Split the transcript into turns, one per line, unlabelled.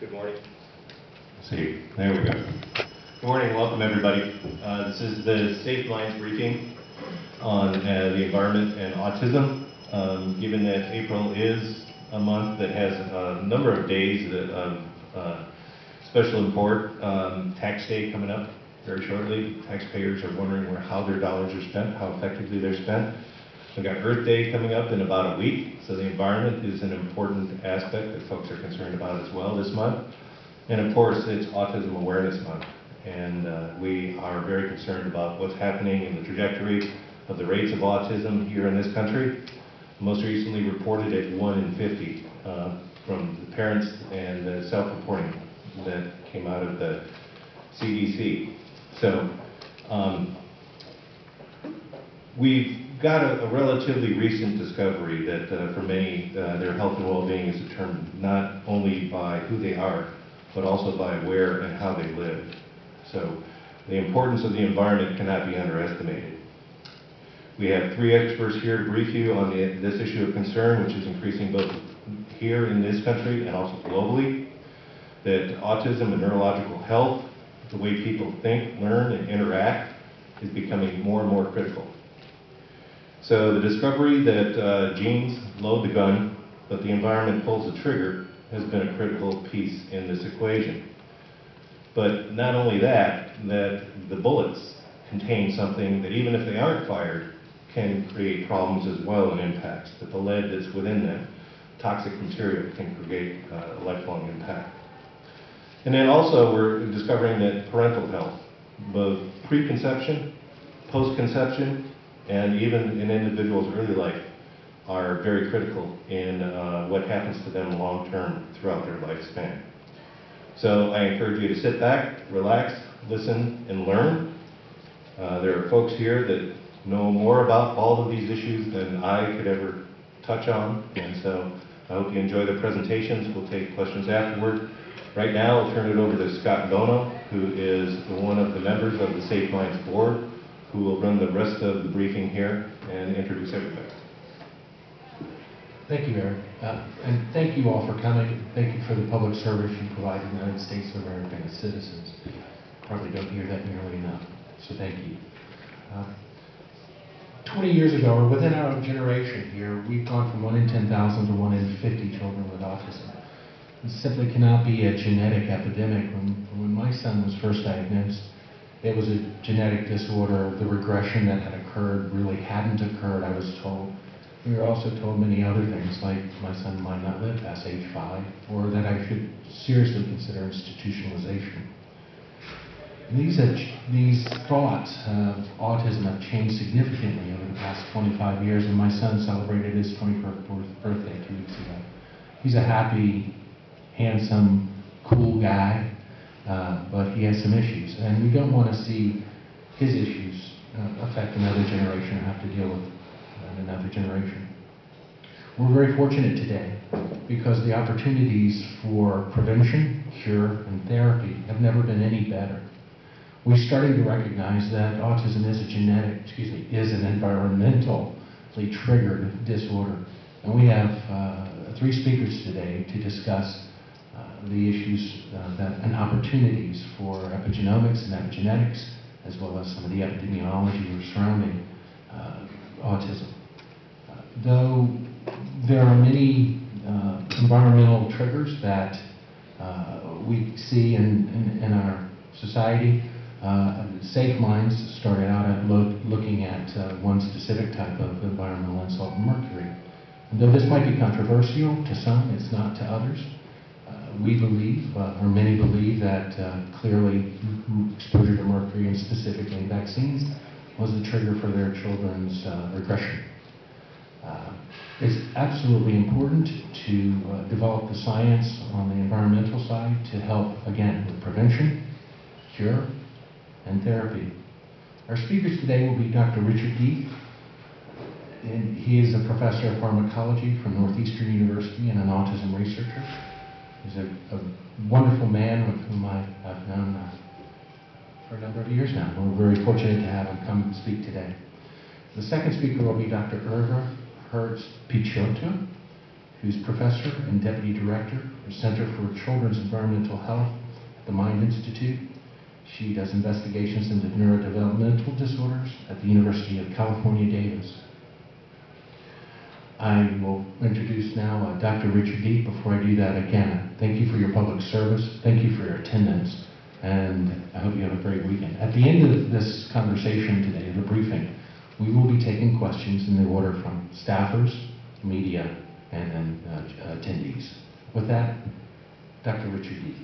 Good morning. Let's see, there we go. Good morning, welcome everybody. This is the SafeMinds briefing on the environment and autism. Given that April is a month that has a number of days of special import, tax day coming up very shortly. Taxpayers are wondering how their dollars are spent, how effectively they're spent. We've got Earth Day coming up in about a week, so the environment is an important aspect that folks are concerned about as well this month. And of course, it's Autism Awareness Month, and we are very concerned about what's happening in the trajectory of the rates of autism here in this country. Most recently reported at 1 in 50 from the parents and the self-reporting that came out of the CDC. So we've got a relatively recent discovery that for many, their health and well-being is determined not only by who they are, but also by where and how they live. So the importance of the environment cannot be underestimated. We have 3 experts here to brief you on this issue of concern, which is increasing both here in this country and also globally. That autism and neurological health, the way people think, learn, and interact, is becoming more and more critical. So the discovery that genes load the gun, but the environment pulls the trigger, has been a critical piece in this equation. But not only that the bullets contain something that even if they aren't fired, can create problems as well and impacts, that the lead that's within them, toxic material, can create a lifelong impact. And then also we're discovering that parental health, both pre-conception, post-conception, and even in individuals' early life, are very critical in what happens to them long-term throughout their lifespan. So I encourage you to sit back, relax, listen, and learn. There are folks here that know more about all of these issues than I could ever touch on, and so I hope you enjoy the presentations. We'll take questions afterward. Right now, I'll turn it over to Scott Bono, who is one of the members of the SafeMinds board, who will run the rest of the briefing here and introduce everybody.
Thank you, Eric. And thank you all for coming. Thank you for the public service you provide to the United States of America and its citizens. Probably don't hear that nearly enough, so thank you. 20 years ago, or within our generation here, we've gone from 1 in 10,000 to 1 in 50 children with autism. It simply cannot be a genetic epidemic. When my son was first diagnosed, it was a genetic disorder. The regression that had occurred really hadn't occurred, I was told. We were also told many other things, like my son might not live past age 5, or that I should seriously consider institutionalization. These thoughts of autism have changed significantly over the past 25 years, and my son celebrated his 21st birthday 2 weeks ago. He's a happy, handsome, cool guy, but he has some issues, and we don't want to see his issues affect another generation or have to deal with another generation. We're very fortunate today because the opportunities for prevention, cure, and therapy have never been any better. We're starting to recognize that autism is is an environmentally triggered disorder. And we have 3 speakers today to discuss the issues and opportunities for epigenomics and epigenetics, as well as some of the epidemiology surrounding autism. Though there are many environmental triggers that we see in our society, SafeMinds started out at looking at one specific type of environmental insult, mercury. And though this might be controversial to some, it's not to others. We believe, or many believe, that clearly exposure to mercury, and specifically vaccines, was the trigger for their children's regression. It's absolutely important to develop the science on the environmental side to help, again, with prevention, cure, and therapy. Our speakers today will be Dr. Richard Deeth, and he is a professor of pharmacology from Northeastern University and an autism researcher. He's a wonderful man with whom I've known for a number of years now. We're very fortunate to have him come and speak today. The second speaker will be Dr. Hertz Pichotto, who's professor and deputy director for Center for Children's Environmental Health at the Mind Institute. She does investigations into neurodevelopmental disorders at the University of California, Davis. I will introduce now Dr. Richard Deep. Before I do that, again, thank you for your public service. Thank you for your attendance. And I hope you have a great weekend. At the end of this conversation today, the briefing, we will be taking questions in the order from staffers, media, and then attendees. With that, Dr. Richard Deep.